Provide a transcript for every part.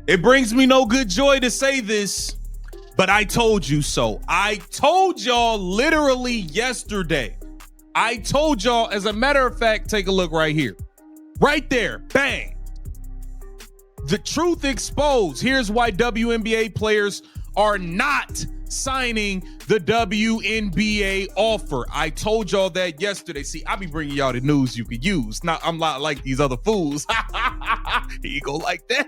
It brings me no good joy to say this, but I told you so. I told y'all literally yesterday. I told y'all, as a matter of fact, take a look right here. Right there, bang. The truth exposed. Here's why WNBA players are not signing the WNBA offer. I told y'all that yesterday. See, I be bringing y'all the news you could use. I'm not like these other fools. Here you go like that.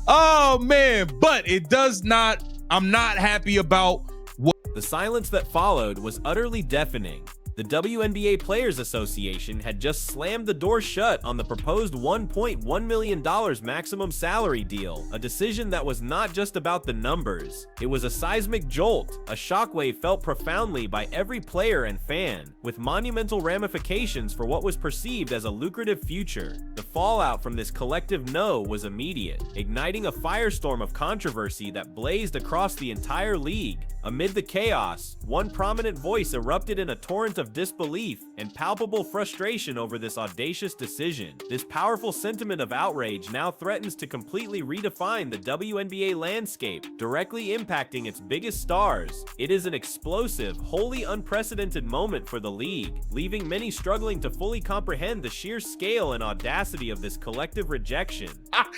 Oh, man. But it does not. I'm not happy about what. The silence that followed was utterly deafening. The WNBA Players Association had just slammed the door shut on the proposed $1.1 million maximum salary deal, a decision that was not just about the numbers. It was a seismic jolt, a shockwave felt profoundly by every player and fan, with monumental ramifications for what was perceived as a lucrative future. The fallout from this collective no was immediate, igniting a firestorm of controversy that blazed across the entire league. Amid the chaos, one prominent voice erupted in a torrent of disbelief and palpable frustration over this audacious decision. This powerful sentiment of outrage now threatens to completely redefine the WNBA landscape, directly impacting its biggest stars. It is an explosive, wholly unprecedented moment for the league, leaving many struggling to fully comprehend the sheer scale and audacity of this collective rejection.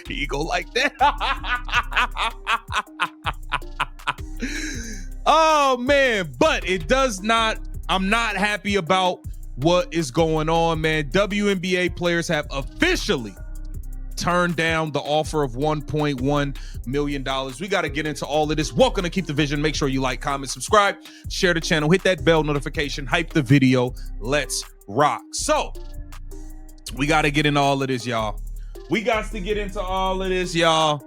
Here you go like that. Oh, man. But it does not. I'm not happy about what is going on, man. WNBA players have officially turned down the offer of $1.1 million. We got to get into all of this. Welcome to Keep the Vision. Make sure you like, comment, subscribe, share the channel, hit that bell notification, hype the video. Let's rock. So we got to get into all of this, y'all. We got to get into all of this, y'all.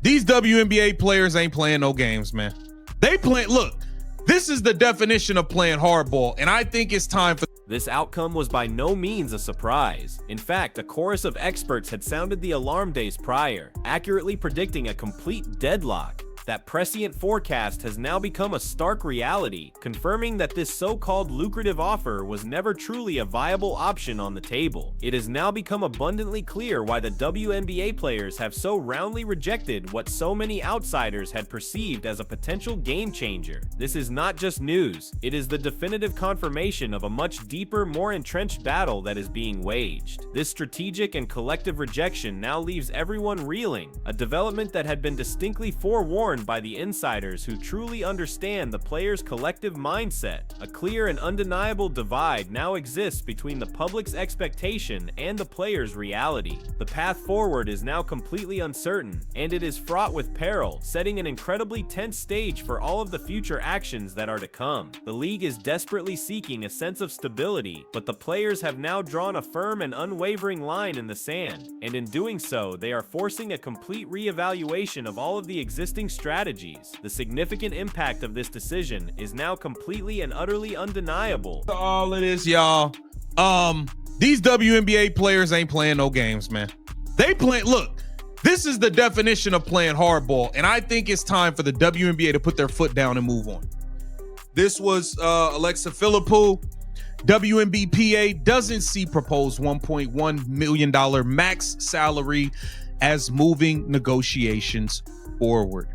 These WNBA players ain't playing no games, man. They play. Look. This is the definition of playing hardball, and I think it's time for. This outcome was by no means a surprise. In fact, a chorus of experts had sounded the alarm days prior, accurately predicting a complete deadlock. That prescient forecast has now become a stark reality, confirming that this so-called lucrative offer was never truly a viable option on the table. It has now become abundantly clear why the WNBA players have so roundly rejected what so many outsiders had perceived as a potential game changer. This is not just news, it is the definitive confirmation of a much deeper, more entrenched battle that is being waged. This strategic and collective rejection now leaves everyone reeling, a development that had been distinctly forewarned by the insiders who truly understand the players' collective mindset. A clear and undeniable divide now exists between the public's expectation and the players' reality. The path forward is now completely uncertain, and it is fraught with peril, setting an incredibly tense stage for all of the future actions that are to come. The league is desperately seeking a sense of stability, but the players have now drawn a firm and unwavering line in the sand, and in doing so, they are forcing a complete reevaluation of all of the existing strategies. The significant impact of this decision is now completely and utterly undeniable. All of this, y'all. These WNBA players ain't playing no games, man. They play. Look, this is the definition of playing hardball, and I think it's time for the WNBA to put their foot down and move on. This was Alexa Philippou. WNBPA doesn't see proposed $1.1 million max salary as moving negotiations forward.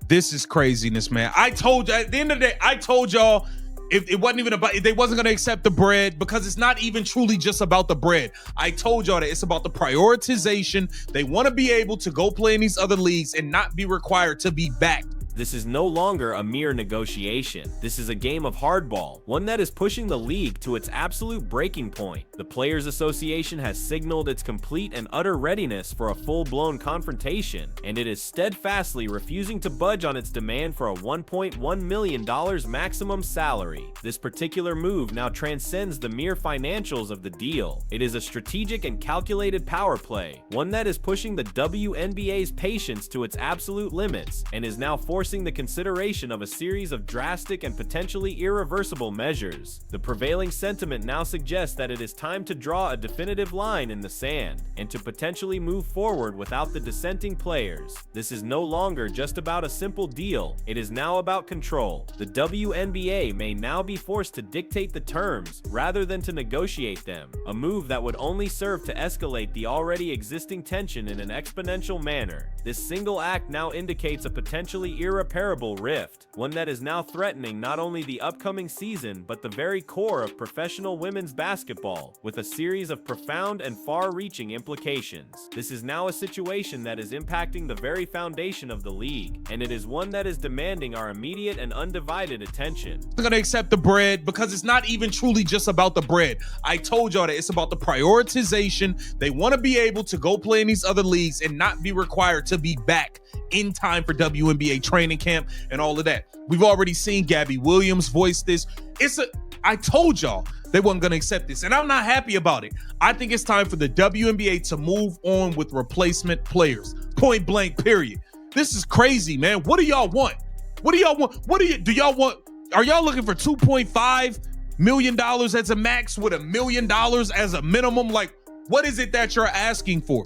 This is craziness, man. I told you at the end of the day, I told y'all it wasn't even about, they wasn't going to accept the bread because it's not even truly just about the bread. I told y'all that it's about the prioritization. They want to be able to go play in these other leagues and not be required to be back. This is no longer a mere negotiation. This is a game of hardball, one that is pushing the league to its absolute breaking point. The Players Association has signaled its complete and utter readiness for a full-blown confrontation, and it is steadfastly refusing to budge on its demand for a $1.1 million maximum salary. This particular move now transcends the mere financials of the deal. It is a strategic and calculated power play, one that is pushing the WNBA's patience to its absolute limits, and is now forcing forcing the consideration of a series of drastic and potentially irreversible measures. The prevailing sentiment now suggests that it is time to draw a definitive line in the sand, and to potentially move forward without the dissenting players. This is no longer just about a simple deal, it is now about control. The WNBA may now be forced to dictate the terms rather than to negotiate them, a move that would only serve to escalate the already existing tension in an exponential manner. This single act now indicates a potentially irreparable rift, one that is now threatening not only the upcoming season but the very core of professional women's basketball, with a series of profound and far-reaching implications. This is now a situation that is impacting the very foundation of the league, and it is one that is demanding our immediate and undivided attention. They're gonna accept the bread because it's not even truly just about the bread. I told y'all that it's about the prioritization. They want to be able to go play in these other leagues and not be required to be back in time for WNBA training camp and all of that. We've already seen Gabby Williams voice this. I told y'all they weren't going to accept this, and I'm not happy about it. I think it's time for the WNBA to move on with replacement players. Point blank, period. This is crazy, man. What do y'all want? What do y'all want? Do y'all want? Are y'all looking for $2.5 million as a max with $1 million as a minimum? Like, what is it that you're asking for?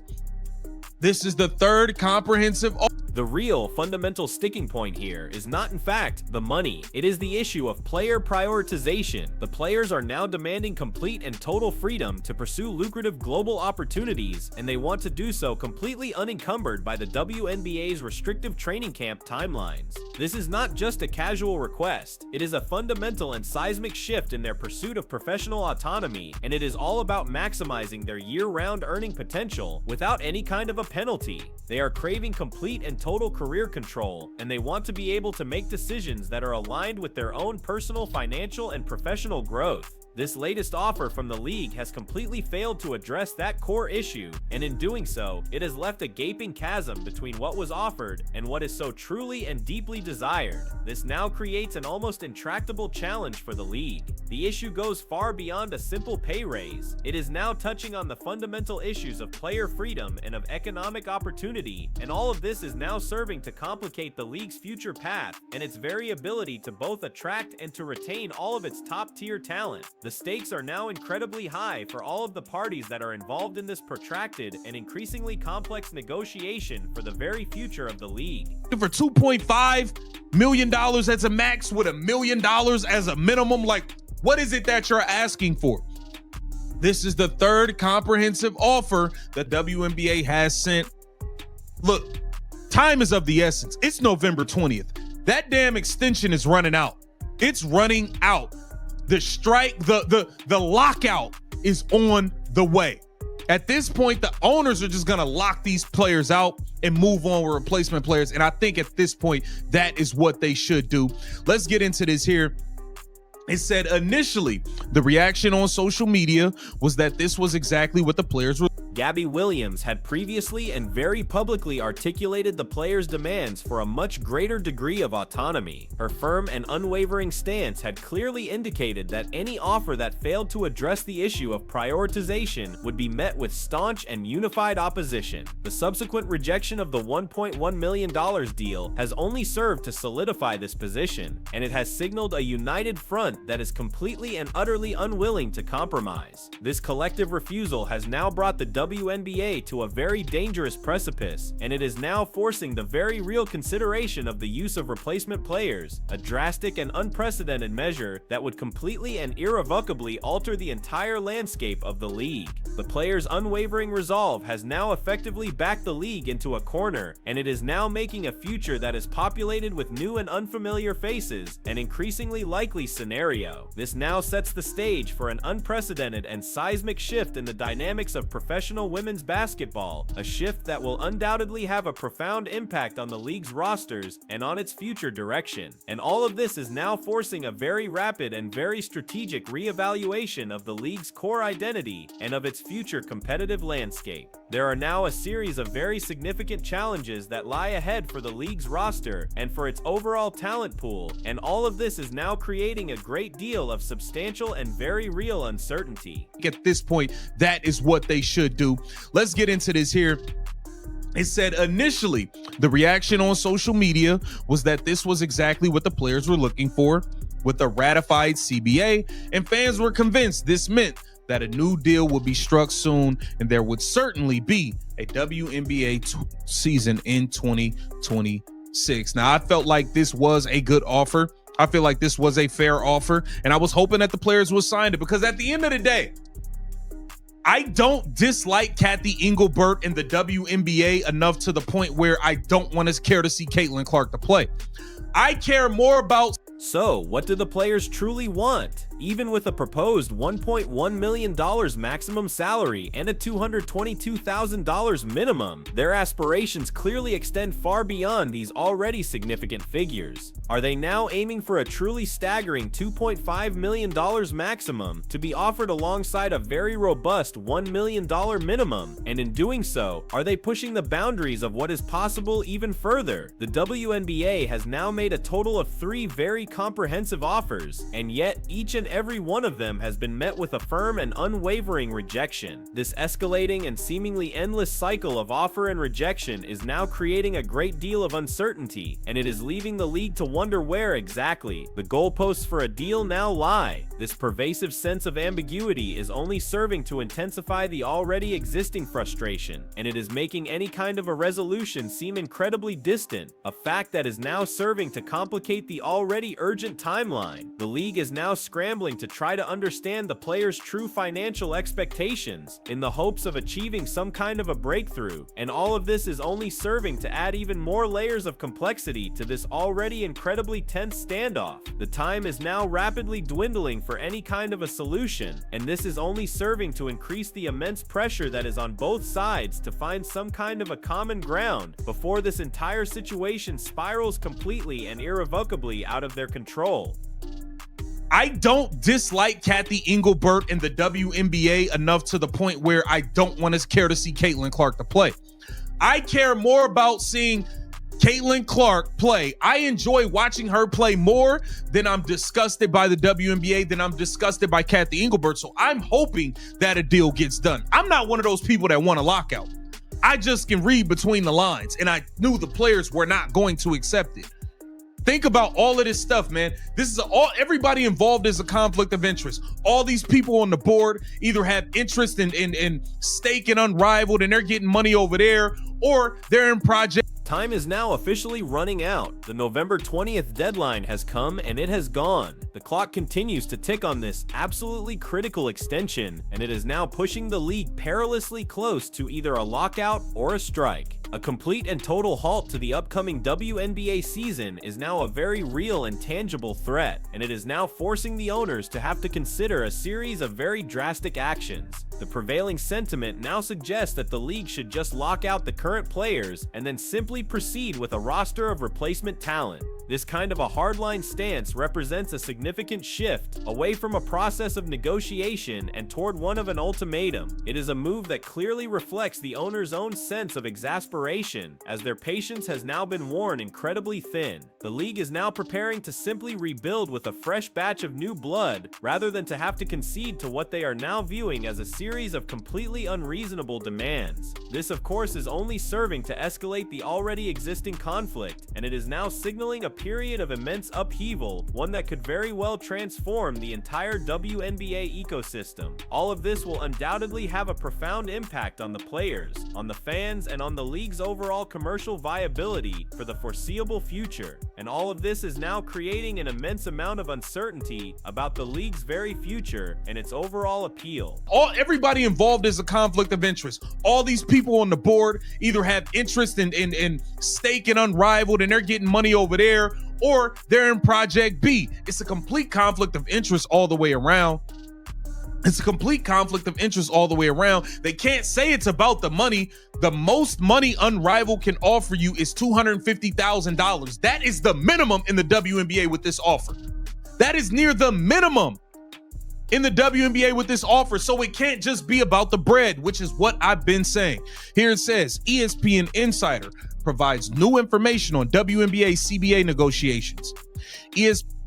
This is the third comprehensive. The real fundamental sticking point here is not in fact the money, it is the issue of player prioritization. The players are now demanding complete and total freedom to pursue lucrative global opportunities, and they want to do so completely unencumbered by the WNBA's restrictive training camp timelines. This is not just a casual request, it is a fundamental and seismic shift in their pursuit of professional autonomy, and it is all about maximizing their year-round earning potential without any kind of a penalty. They are craving complete and total career control, and they want to be able to make decisions that are aligned with their own personal, financial, and professional growth. This latest offer from the league has completely failed to address that core issue, and in doing so, it has left a gaping chasm between what was offered and what is so truly and deeply desired. This now creates an almost intractable challenge for the league. The issue goes far beyond a simple pay raise. It is now touching on the fundamental issues of player freedom and of economic opportunity, and all of this is now serving to complicate the league's future path and its very ability to both attract and to retain all of its top-tier talent. The stakes are now incredibly high for all of the parties that are involved in this protracted and increasingly complex negotiation for the very future of the league. For $2.5 million as a max with $1 million as a minimum, like, what is it that you're asking for? This is the third comprehensive offer that WNBA has sent. Look, time is of the essence. It's November 20th. That damn extension is running out. It's running out. The strike, the lockout is on the way. At this point, the owners are just going to lock these players out and move on with replacement players. And I think at this point, that is what they should do. Let's get into this here. It said initially, the reaction on social media was that this was exactly what the players were. Gabby Williams had previously and very publicly articulated the players' demands for a much greater degree of autonomy. Her firm and unwavering stance had clearly indicated that any offer that failed to address the issue of prioritization would be met with staunch and unified opposition. The subsequent rejection of the $1.1 million deal has only served to solidify this position, and it has signaled a united front that is completely and utterly unwilling to compromise. This collective refusal has now brought the WNBA to a very dangerous precipice, and it is now forcing the very real consideration of the use of replacement players, a drastic and unprecedented measure that would completely and irrevocably alter the entire landscape of the league. The players' unwavering resolve has now effectively backed the league into a corner, and it is now making a future that is populated with new and unfamiliar faces, an increasingly likely scenario. This now sets the stage for an unprecedented and seismic shift in the dynamics of professional women's basketball, a shift that will undoubtedly have a profound impact on the league's rosters and on its future direction. And all of this is now forcing a very rapid and very strategic reevaluation of the league's core identity and of its future competitive landscape. There are now a series of very significant challenges that lie ahead for the league's roster and for its overall talent pool, and all of this is now creating a great deal of substantial and very real uncertainty. At this point, that is what they should do. Let's get into this here. It said initially the reaction on social media was that this was exactly what the players were looking for with a ratified CBA, and fans were convinced this meant that a new deal would be struck soon and there would certainly be a WNBA season in 2026. Now, I felt like this was a good offer. I feel like this was a fair offer, and I was hoping that the players would sign it because at the end of the day, I don't dislike Kathy Engelbert in the WNBA enough to the point where I don't want to care to see Caitlin Clark to play. I care more about... So, what do the players truly want? Even with a proposed $1.1 million maximum salary and a $222,000 minimum, their aspirations clearly extend far beyond these already significant figures. Are they now aiming for a truly staggering $2.5 million maximum to be offered alongside a very robust $1 million minimum? And in doing so, are they pushing the boundaries of what is possible even further? The WNBA has now made a total of 3 very comprehensive offers, and yet each and every one of them has been met with a firm and unwavering rejection. This escalating and seemingly endless cycle of offer and rejection is now creating a great deal of uncertainty, and it is leaving the league to wonder where exactly the goalposts for a deal now lie. This pervasive sense of ambiguity is only serving to intensify the already existing frustration, and it is making any kind of a resolution seem incredibly distant, a fact that is now serving to complicate the already urgent timeline. The league is now scrambling to try to understand the players' true financial expectations in the hopes of achieving some kind of a breakthrough, and all of this is only serving to add even more layers of complexity to this already incredibly tense standoff. The time is now rapidly dwindling for any kind of a solution, and this is only serving to increase the immense pressure that is on both sides to find some kind of a common ground before this entire situation spirals completely and irrevocably out of their control. I don't dislike Kathy Engelbert in the WNBA enough to the point where I don't want to care to see Caitlin Clark to play. I care more about seeing Caitlin Clark play. I enjoy watching her play more than I'm disgusted by the WNBA, than I'm disgusted by Kathy Engelbert. So I'm hoping that a deal gets done. I'm not one of those people that want a lockout. I just can read between the lines, and I knew the players were not going to accept it. Think about all of this stuff, man. This is everybody involved is a conflict of interest. All these people on the board either have interest in stake and unrivaled, and they're getting money over there, or they're in project. Time is now officially running out. The November 20th deadline has come and it has gone. The clock continues to tick on this absolutely critical extension, and it is now pushing the league perilously close to either a lockout or a strike. A complete and total halt to the upcoming WNBA season is now a very real and tangible threat, and it is now forcing the owners to have to consider a series of very drastic actions. The prevailing sentiment now suggests that the league should just lock out the current players and then simply proceed with a roster of replacement talent. This kind of a hardline stance represents a significant shift away from a process of negotiation and toward one of an ultimatum. It is a move that clearly reflects the owner's own sense of exasperation, as their patience has now been worn incredibly thin. The league is now preparing to simply rebuild with a fresh batch of new blood, rather than to have to concede to what they are now viewing as a series of completely unreasonable demands. This, of course, is only serving to escalate the already existing conflict, and it is now signaling a period of immense upheaval, one that could very well transform the entire WNBA ecosystem. All of this will undoubtedly have a profound impact on the players, on the fans, and on the league's overall commercial viability for the foreseeable future. And all of this is now creating an immense amount of uncertainty about the league's very future and its overall appeal. Everybody involved is a conflict of interest. All these people on the board either have interest in stake and unrivaled, and they're getting money over there, or they're in Project B. It's a complete conflict of interest all the way around. It's a complete conflict of interest all the way around. They can't say it's about the money. The most money Unrivaled can offer you is $250,000. That is the minimum in the WNBA with this offer. That is near the minimum in the WNBA with this offer. So it can't just be about the bread, which is what I've been saying. Here it says, ESPN Insider provides new information on WNBA CBA negotiations.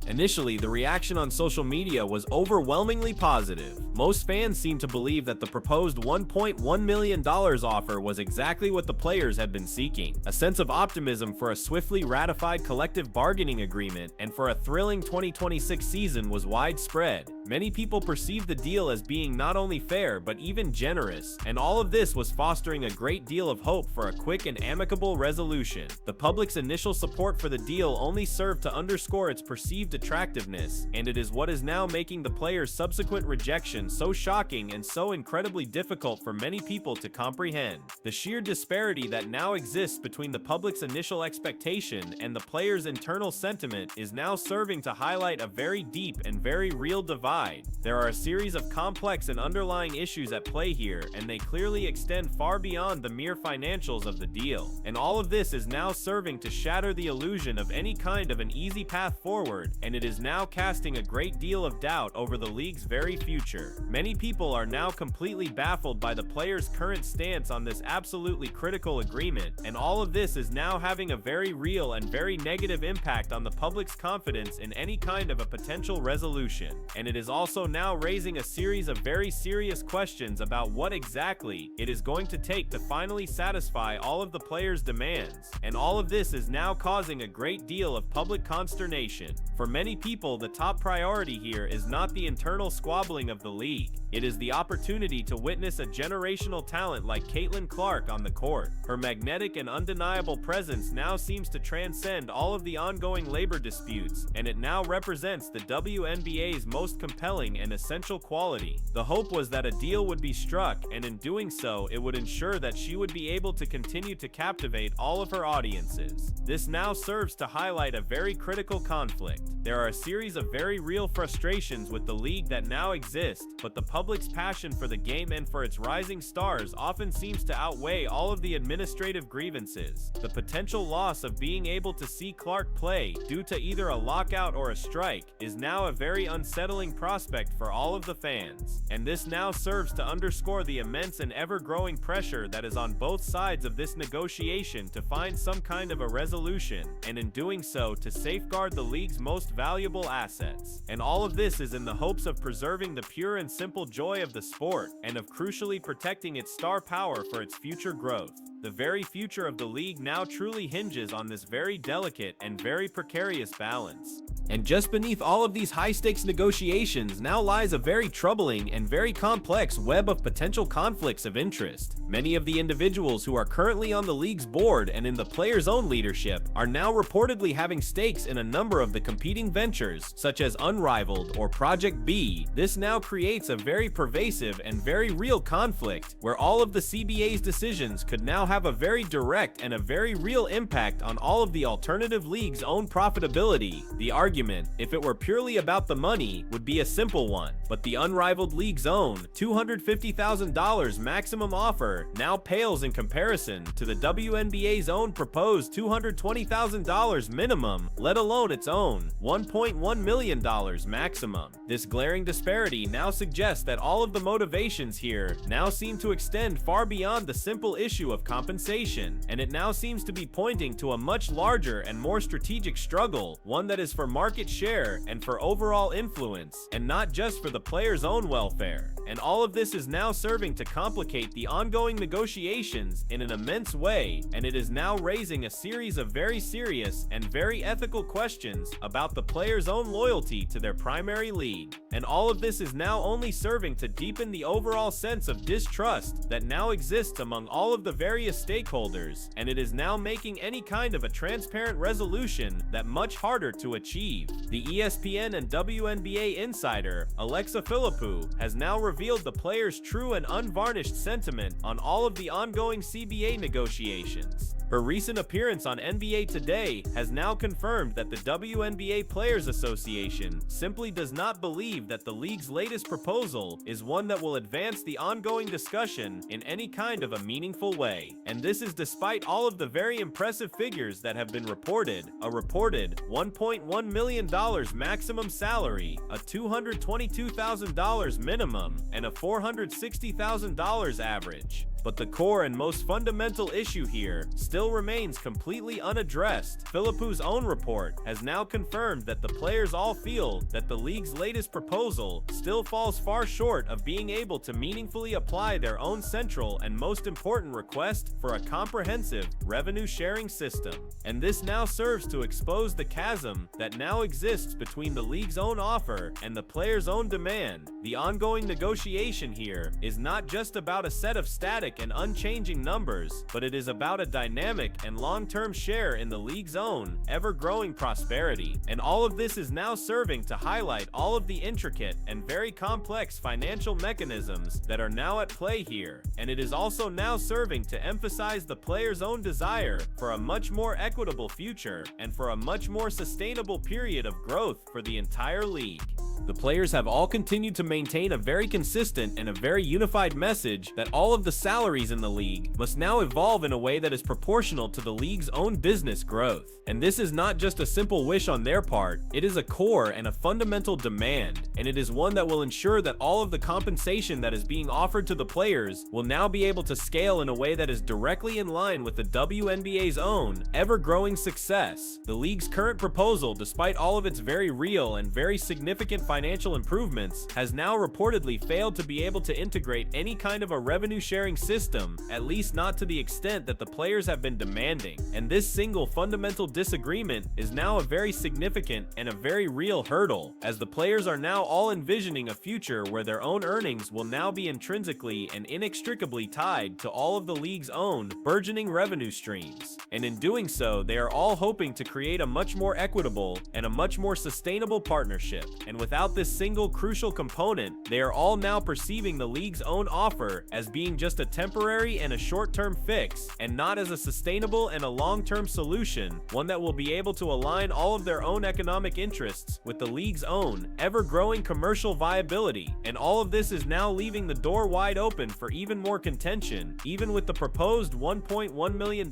Initially, the reaction on social media was overwhelmingly positive. Most fans seemed to believe that the proposed $1.1 million offer was exactly what the players had been seeking. A sense of optimism for a swiftly ratified collective bargaining agreement and for a thrilling 2026 season was widespread. Many people perceived the deal as being not only fair but even generous, and all of this was fostering a great deal of hope for a quick and amicable resolution. The public's initial support for the deal only served to underscore its perceived attractiveness, and it is what is now making the players' subsequent rejection so shocking and so incredibly difficult for many people to comprehend. The sheer disparity that now exists between the public's initial expectation and the players' internal sentiment is now serving to highlight a very deep and very real divide. There are a series of complex and underlying issues at play here, and they clearly extend far beyond the mere financials of the deal. And all of this is now serving to shatter the illusion of any kind of an easy path forward, and it is now casting a great deal of doubt over the league's very future. Many people are now completely baffled by the players' current stance on this absolutely critical agreement, and all of this is now having a very real and very negative impact on the public's confidence in any kind of a potential resolution. And it is also now raising a series of very serious questions about what exactly it is going to take to finally satisfy all of the players' demands, and all of this is now causing a great deal of public consternation. For many people, the top priority here is not the internal squabbling of the league. It is the opportunity to witness a generational talent like Caitlin Clark on the court. Her magnetic and undeniable presence now seems to transcend all of the ongoing labor disputes, and it now represents the WNBA's most compelling and essential quality. The hope was that a deal would be struck, and in doing so, it would ensure that she would be able to continue to captivate all of her audiences. This now serves to highlight a very critical conflict. There are a series of very real frustrations with the league that now exist, but the public's passion for the game and for its rising stars often seems to outweigh all of the administrative grievances. The potential loss of being able to see Clark play due to either a lockout or a strike is now a very unsettling prospect for all of the fans, and this now serves to underscore the immense and ever-growing pressure that is on both sides of this negotiation to find some kind of a resolution, and in doing so to safeguard the league's most valuable assets. And all of this is in the hopes of preserving the pure and simple joy of the sport, and of crucially protecting its star power for its future growth. The very future of the league now truly hinges on this very delicate and very precarious balance. And just beneath all of these high-stakes negotiations now lies a very troubling and very complex web of potential conflicts of interest. Many of the individuals who are currently on the league's board and in the players' own leadership are now reportedly having stakes in a number of the competing ventures, such as Unrivaled or Project B. This now creates a very pervasive and very real conflict, where all of the CBA's decisions could now have a very direct and a very real impact on all of the alternative league's own profitability. The argument, if it were purely about the money, would be a simple one, but the Unrivaled league's own $250,000 maximum offer now pales in comparison to the WNBA's own proposed $220,000 minimum, let alone its own $1.1 million maximum. This glaring disparity now suggests that all of the motivations here now seem to extend far beyond the simple issue of compensation, and it now seems to be pointing to a much larger and more strategic struggle, one that is for market share and for overall influence, and not just for the players' own welfare. And all of this is now serving to complicate the ongoing negotiations in an immense way, and it is now raising a series of very serious and very ethical questions about the players' own loyalty to their primary league. And all of this is now only serving to deepen the overall sense of distrust that now exists among all of the various stakeholders, and it is now making any kind of a transparent resolution that much harder to achieve. The ESPN and WNBA insider, Alexa Philippou, has now revealed the players' true and unvarnished sentiment on all of the ongoing CBA negotiations. Her recent appearance on NBA Today has now confirmed that the WNBA Players Association simply does not believe that the league's latest proposal is one that will advance the ongoing discussion in any kind of a meaningful way. And this is despite all of the very impressive figures that have been reported: a reported $1.1 million maximum salary, a $222,000 minimum, and a $460,000 average. But the core and most fundamental issue here still remains completely unaddressed. Philipou's own report has now confirmed that the players all feel that the league's latest proposal still falls far short of being able to meaningfully apply their own central and most important request for a comprehensive revenue-sharing system. And this now serves to expose the chasm that now exists between the league's own offer and the players' own demand. The ongoing negotiation here is not just about a set of static and unchanging numbers, but it is about a dynamic and long-term share in the league's own ever-growing prosperity. And all of this is now serving to highlight all of the intricate and very complex financial mechanisms that are now at play here. And it is also now serving to emphasize the players' own desire for a much more equitable future and for a much more sustainable period of growth for the entire league. The players have all continued to maintain a very consistent and a very unified message that all of the salaries in the league must now evolve in a way that is proportional to the league's own business growth. And this is not just a simple wish on their part, it is a core and a fundamental demand, and it is one that will ensure that all of the compensation that is being offered to the players will now be able to scale in a way that is directly in line with the WNBA's own ever-growing success. The league's current proposal, despite all of its very real and very significant financial improvements, has now reportedly failed to be able to integrate any kind of a revenue-sharing system, at least not to the extent that the players have been demanding. And this single fundamental disagreement is now a very significant and a very real hurdle, as the players are now all envisioning a future where their own earnings will now be intrinsically and inextricably tied to all of the league's own burgeoning revenue streams. And in doing so, they are all hoping to create a much more equitable and a much more sustainable partnership. And without this single crucial component, they are all now perceiving the league's own offer as being just a temporary and a short-term fix, and not as a sustainable and a long-term solution, one that will be able to align all of their own economic interests with the league's own ever-growing commercial viability. And all of this is now leaving the door wide open for even more contention, even with the proposed $1.1 million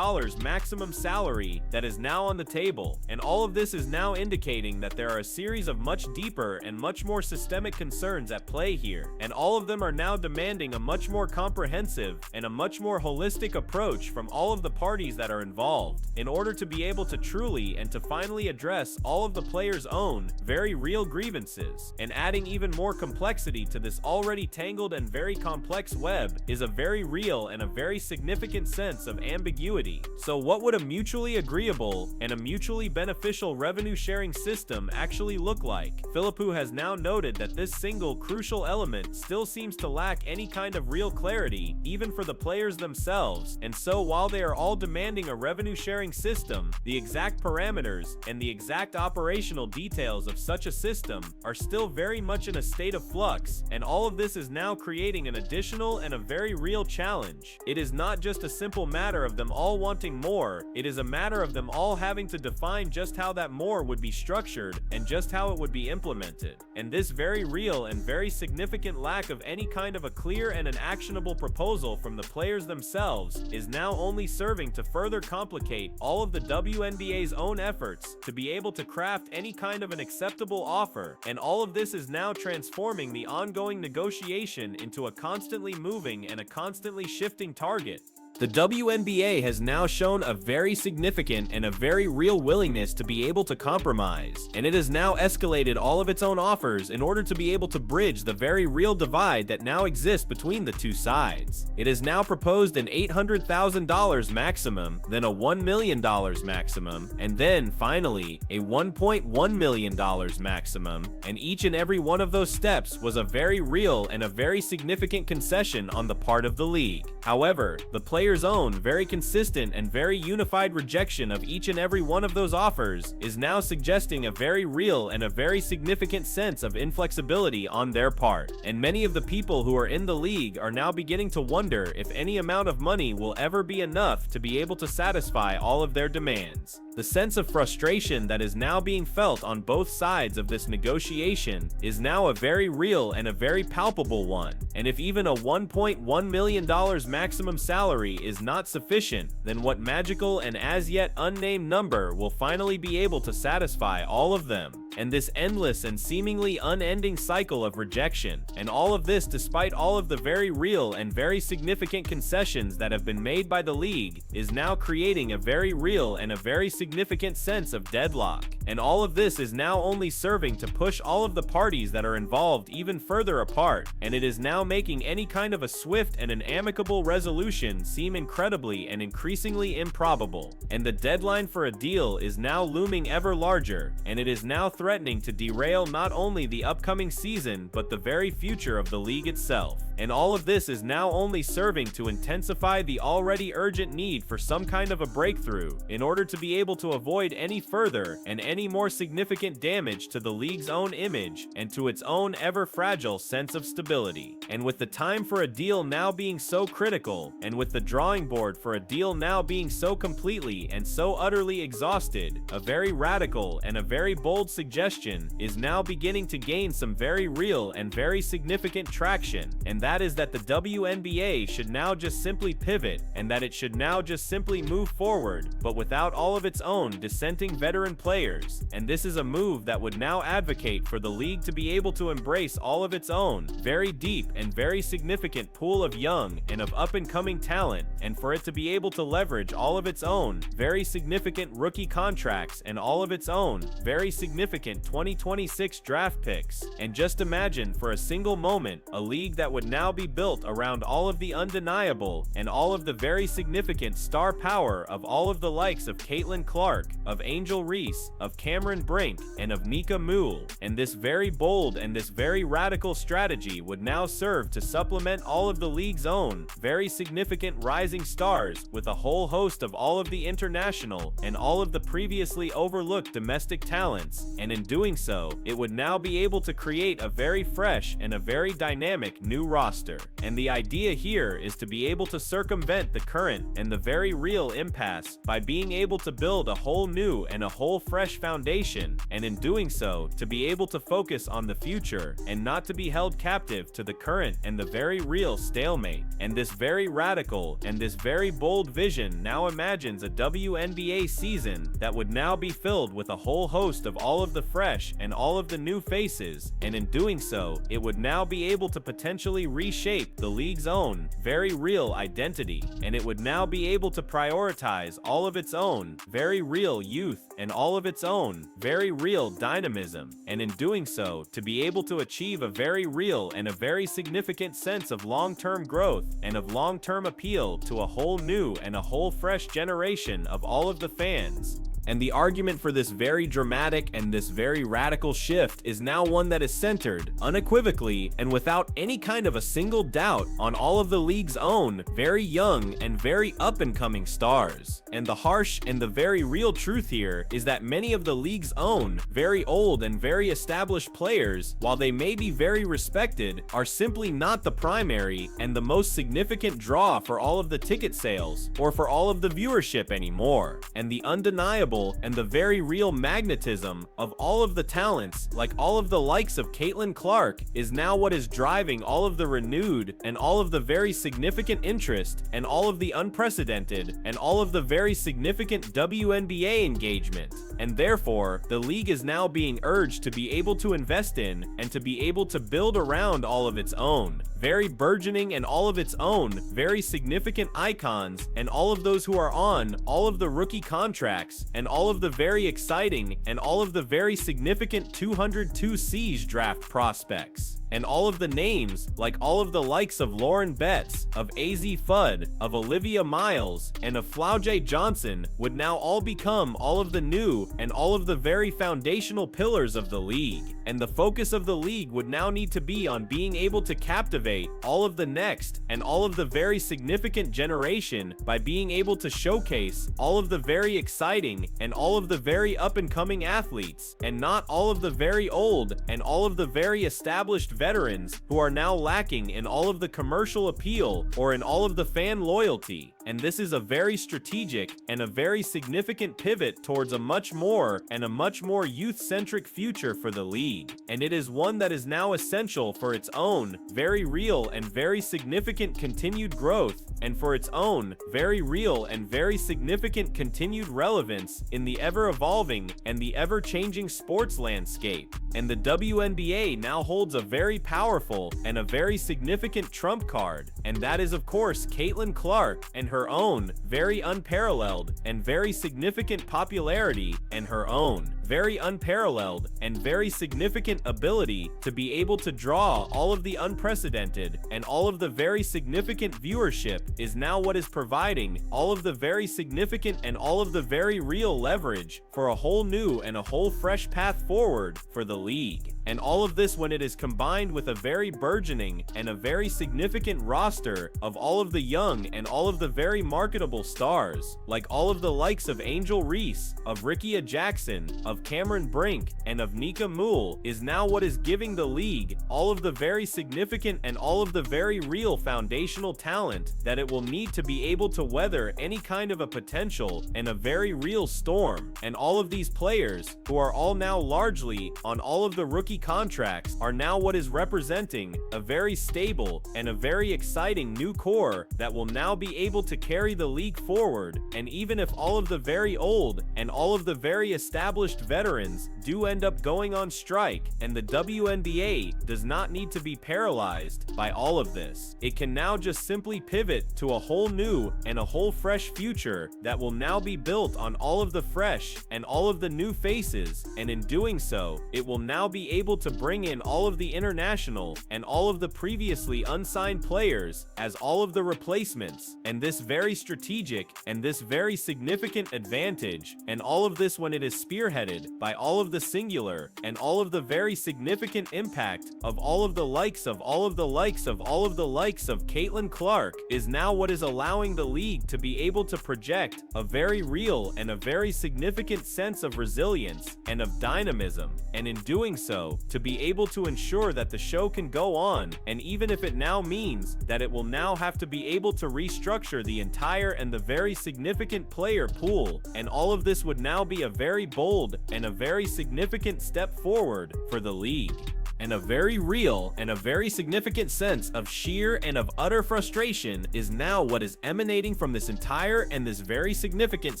maximum salary that is now on the table. And all of this is now indicating that there are a series of much deeper and much more systemic concerns at play here, and all of them are now demanding a much more comprehensive and a much more holistic approach from all of the parties that are involved, in order to be able to truly and to finally address all of the players' own very real grievances. And adding even more complexity to this already tangled and very complex web is a very real and a very significant sense of ambiguity. So what would a mutually agreeable and a mutually beneficial revenue sharing system actually look like? Philipou has now noted that this single crucial element still seems to lack any kind of real clarity, even for the players themselves. And so while they are all demanding a revenue sharing system, the exact parameters and the exact operational details of such a system are still very much in a state of flux, and all of this is now creating an additional and a very real challenge. It is not just a simple matter of them all wanting more, it is a matter of them all having to define just how that more would be structured and just how it would be implemented. And this very real and very significant lack of any kind of a clear and an actionable proposal from the players themselves is now only serving to further complicate all of the WNBA's own efforts to be able to craft any kind of an acceptable offer. And all of this is now transforming the ongoing negotiation into a constantly moving and a constantly shifting target. The WNBA has now shown a very significant and a very real willingness to be able to compromise, and it has now escalated all of its own offers in order to be able to bridge the very real divide that now exists between the two sides. It has now proposed an $800,000 maximum, then a $1 million maximum, and then finally a $1.1 million maximum, and each and every one of those steps was a very real and a very significant concession on the part of the league. However, the players' own very consistent and very unified rejection of each and every one of those offers is now suggesting a very real and a very significant sense of inflexibility on their part. And many of the people who are in the league are now beginning to wonder if any amount of money will ever be enough to be able to satisfy all of their demands. The sense of frustration that is now being felt on both sides of this negotiation is now a very real and a very palpable one. And if even a $1.1 million maximum salary is not sufficient, then what magical and as yet unnamed number will finally be able to satisfy all of them? and this endless and seemingly unending cycle of rejection. And all of this despite all of the very real and very significant concessions that have been made by the league is now creating a very real and a very significant sense of deadlock. And all of this is now only serving to push all of the parties that are involved even further apart, and it is now making any kind of a swift and an amicable resolution seem incredibly and increasingly improbable. And the deadline for a deal is now looming ever larger, and it is now threatening to derail not only the upcoming season but the very future of the league itself. And all of this is now only serving to intensify the already urgent need for some kind of a breakthrough in order to be able to avoid any further and any more significant damage to the league's own image and to its own ever fragile sense of stability. And with the time for a deal now being so critical, and with the drawing board for a deal now being so completely and so utterly exhausted, a very radical and a very bold suggestion is now beginning to gain some very real and very significant traction, and that is that the WNBA should now just simply pivot, and that it should now just simply move forward, but without all of its own dissenting veteran players. And this is a move that would now advocate for the league to be able to embrace all of its own very deep and very significant pool of young and of up-and-coming talent, and for it to be able to leverage all of its own very significant rookie contracts and all of its own very significant 2026 draft picks. And just imagine for a single moment a league that would now be built around all of the undeniable and all of the very significant star power of all of the likes of Caitlin Clark, of Angel Reese, of Cameron Brink, and of Nika Moole. And this very bold and this very radical strategy would now serve to supplement all of the league's own very significant rising stars with a whole host of all of the international and all of the previously overlooked domestic talents. And in doing so, it would now be able to create a very fresh and a very dynamic new roster. And the idea here is to be able to circumvent the current and the very real impasse by being able to build a whole new and a whole fresh foundation, and in doing so, to be able to focus on the future and not to be held captive to the current and the very real stalemate. And this very radical and this very bold vision now imagines a WNBA season that would now be filled with a whole host of all of the fresh and all of the new faces, and in doing so, it would now be able to potentially reshape the league's own very real identity, and it would now be able to prioritize all of its own very real youth and all of its own very real dynamism, and in doing so, to be able to achieve a very real and a very significant sense of long-term growth and of long-term appeal to a whole new and a whole fresh generation of all of the fans. And the argument for this very dramatic and this very radical shift is now one that is centered, unequivocally, and without any kind of a single doubt, on all of the league's own very young and very up-and-coming stars. And the harsh and the very real truth here is that many of the league's own very old and very established players, while they may be very respected, are simply not the primary and the most significant draw for all of the ticket sales or for all of the viewership anymore. And the undeniable and the very real magnetism of all of the talents, like all of the likes of Caitlin Clark, is now what is driving all of the renewed and all of the very significant interest and all of the unprecedented and all of the very significant WNBA engagement. And therefore, the league is now being urged to be able to invest in and to be able to build around all of its own very burgeoning and all of its own very significant icons, and all of those who are on all of the rookie contracts, and all of the very exciting and all of the very significant 202Cs draft prospects. And all of the names, like all of the likes of Lauren Betts, of AZ Fudd, of Olivia Miles, and of Flaujae Johnson, would now all become all of the new and all of the very foundational pillars of the league. And the focus of the league would now need to be on being able to captivate all of the next and all of the very significant generation by being able to showcase all of the very exciting and all of the very up-and-coming athletes, and not all of the very old and all of the very established veterans who are now lacking in all of the commercial appeal or in all of the fan loyalty. and this is a very strategic and a very significant pivot towards a much more youth-centric future for the league, and it is one that is now essential for its own very real and very significant continued growth, and for its own very real and very significant continued relevance in the ever-evolving and the ever-changing sports landscape. And the WNBA now holds a very powerful and a very significant trump card, and that is of course Caitlin Clark and her own very unparalleled and very significant popularity and her own very unparalleled and very significant ability to be able to draw all of the unprecedented and all of the very significant viewership is now what is providing all of the very significant and all of the very real leverage for a whole new and a whole fresh path forward for the league. And all of this when it is combined with a very burgeoning and a very significant roster of all of the young and all of the very marketable stars, like all of the likes of Angel Reese, of Rickea Jackson, of Cameron Brink, and of Nika Moole, is now what is giving the league all of the very significant and all of the very real foundational talent that it will need to be able to weather any kind of a potential and a very real storm. And all of these players, who are all now largely on all of the rookie contracts, are now what is representing a very stable and a very exciting new core that will now be able to carry the league forward. And even if all of the very old and all of the very established veterans do end up going on strike, and the WNBA does not need to be paralyzed by all of this, it can now just simply pivot to a whole new and a whole fresh future that will now be built on all of the fresh and all of the new faces, and in doing so, it will now be able to bring in all of the international and all of the previously unsigned players as all of the replacements, and this very strategic and this very significant advantage, and all of this when it is spearheaded by all of the singular and all of the very significant impact of all of the likes of all of the likes of all of the likes of Caitlin Clark, is now what is allowing the league to be able to project a very real and a very significant sense of resilience and of dynamism, and in doing so, to be able to ensure that the show can go on, and even if it now means that it will now have to be able to restructure the entire and the very significant player pool, and all of this would now be a very bold and a very significant step forward for the league. And a very real and a very significant sense of sheer and of utter frustration is now what is emanating from this entire and this very significant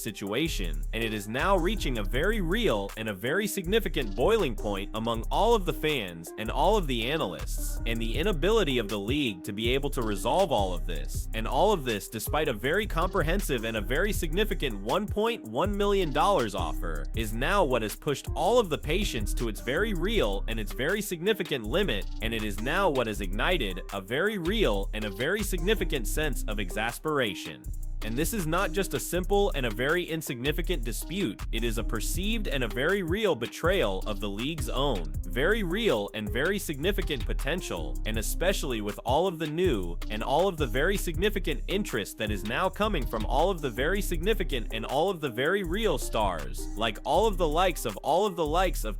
situation, and it is now reaching a very real and a very significant boiling point among all of the fans and all of the analysts, and the inability of the league to be able to resolve all of this, and all of this despite a very comprehensive and a very significant $1.1 million offer, is now what has pushed all of the patience to its very real and its very significant limit, and it is now what has ignited a very real and a very significant sense of exasperation. And this is not just a simple and a very insignificant dispute, it is a perceived and a very real betrayal of the league's own, very real and very significant potential, and especially with all of the new and all of the very significant interest that is now coming from all of the very significant and all of the very real stars, like all of the likes of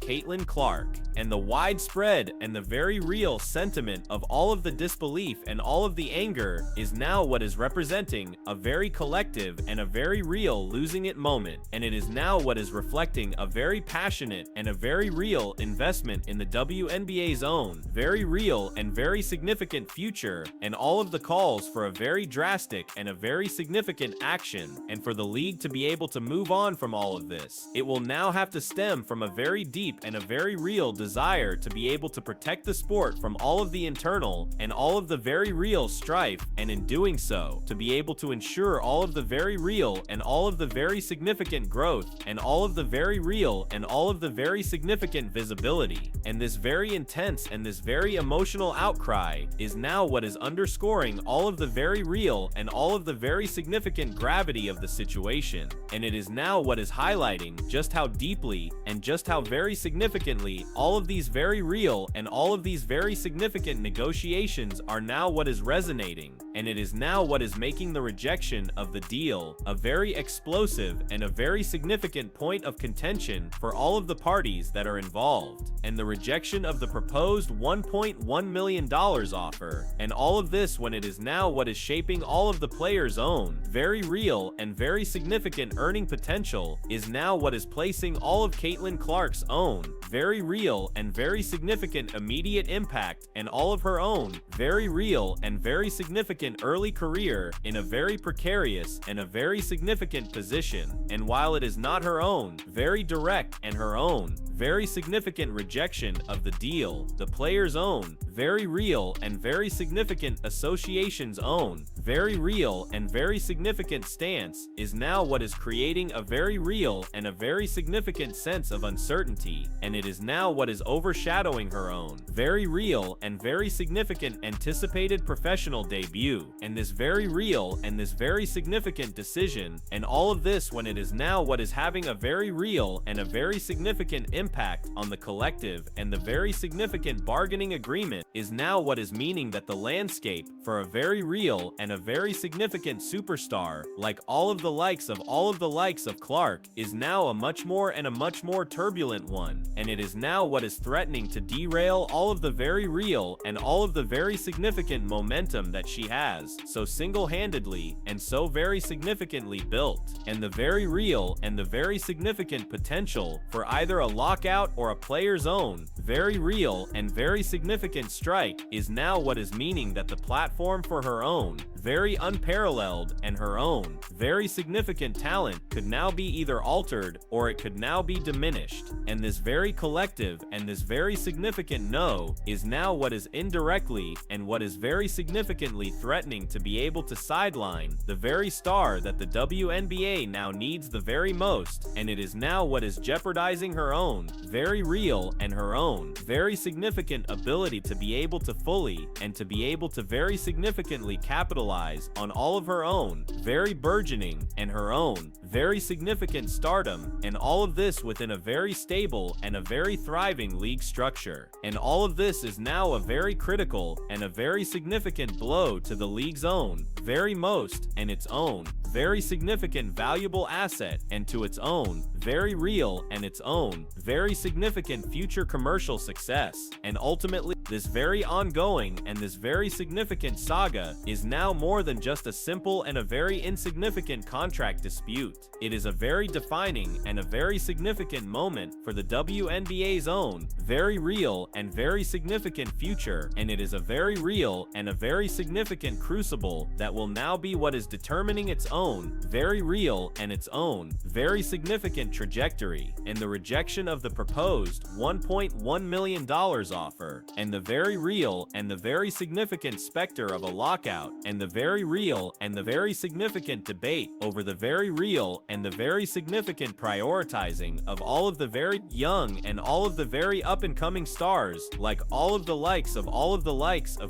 Caitlin Clark, and the widespread and the very real sentiment of all of the disbelief and all of the anger is now what is representing a very collective and a very real losing it moment, and it is now what is reflecting a very passionate and a very real investment in the WNBA's own very real and very significant future, and all of the calls for a very drastic and a very significant action, and for the league to be able to move on from all of this. It will now have to stem from a very deep and a very real desire to be able to protect the sport from all of the internal and all of the very real strife, and in doing so, to be able to ensure all of the very real and all of the very significant growth, and all of the very real and all of the very significant visibility. And this very intense and this very emotional outcry is now what is underscoring all of the very real and all of the very significant gravity of the situation. And it is now what is highlighting just how deeply and just how very significantly all of these very real and all of these very significant negotiations are now what is resonating, and it is now what is making the rejection of the deal a very explosive and a very significant point of contention for all of the parties that are involved. And the rejection of the proposed $1.1 million offer, and all of this when it is now what is shaping all of the players' own very real and very significant earning potential, is now what is placing all of Caitlin Clark's own very real and very significant immediate impact and all of her own very real and very significant early career in a very precarious and a very significant position. And while it is not her own very direct and her own very significant rejection of the deal, the player's own very real and very significant association's own very real and very significant stance is now what is creating a very real and a very significant sense of uncertainty, and it is now what is overshadowing her own very real and very significant anticipated professional debut, and this very real and this very significant decision, and all of this when it is now what is having a very real and a very significant impact on the collective, and the very significant bargaining agreement is now what is meaning that the landscape for a very real and a very significant superstar like all of the likes of Clark is now a much more and a much more turbulent one, and it is now what is threatening to derail all of the very real and all of the very significant momentum that she has so single-handedly and so very significantly built, and the very real and the very significant potential for either a lockout or a player's own very real and very significant strike is now what is meaning that the platform for her own very unparalleled and her own very significant talent could now be either altered or it could now be diminished, and this very collective and this very significant no is now what is indirectly and what is very significantly threatening to be able to sideline the very star that the WNBA now needs the very most, and it is now what is jeopardizing her own very real and her own very significant ability to be able to fully and to be able to very significantly capitalize on all of her own very burgeoning and her own very significant stardom, and all of this within a very stable and a very thriving league structure. And all of this is now a very critical and a very significant blow to the league's own very most and its own very significant valuable asset, and to its own very real and its own very significant future commercial success. And ultimately, this very ongoing and this very significant saga is now more than just a simple and a very insignificant contract dispute. It is a very defining and a very significant moment for the WNBA's own very real and very significant future, and it is a very real and a very significant crucible that will now be what is determining its own very real and its own very significant trajectory. And the rejection of the proposed $1.1 million offer, and the very real and the very significant specter of a lockout, and the very real and the very significant debate over the very real and the very significant prioritizing of all of the very young and all of the very up-and-coming stars like all of the likes of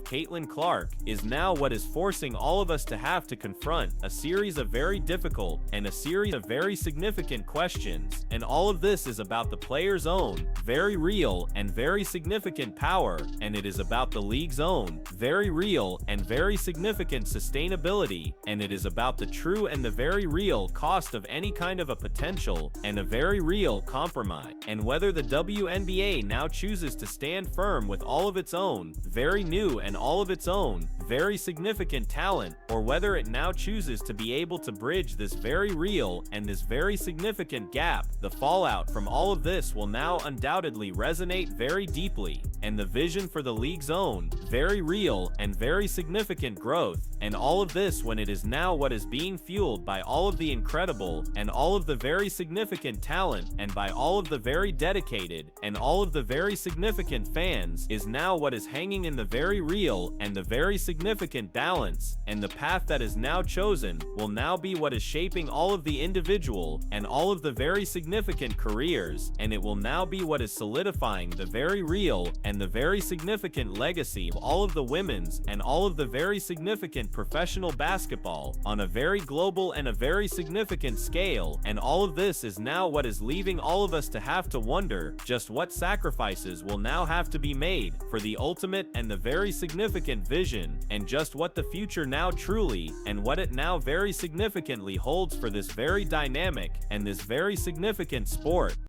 Caitlin Clark is now what is forcing all of us to have to confront a series of very difficult and a series of very significant questions. And all of this is about the player's own very real and very significant power, and it is about the league's own very real and very significant sustainability, and it is about the true and the very real cost of any kind of a potential and a very real compromise. And whether the WNBA now chooses to stand firm with all of its own very new and all of its own very significant talent, or whether it now chooses to be able to bridge this very real and this very significant gap, the fallout from all of this will now undoubtedly resonate very deeply, and the vision for the league's own very real and very significant growth, and all of this when it is now what is being fueled by all of the incredible and all of the very significant talent, and by all of the very dedicated and all of the very significant fans, is now what is hanging in the very real and the very significant balance, and the path that is now chosen will now be what is shaping all of the individual and all of the very significant careers, and it will now be what is solidifying the very real and the very significant legacy of all of the women's and all of the very significant professional basketball on a very global and a very significant scale. And all of this is now what is leaving all of us to have to wonder just what sacrifices will now have to be made for the ultimate and the very significant vision and just what the future now truly and what it now very significantly holds for this very dynamic and this very significant sport.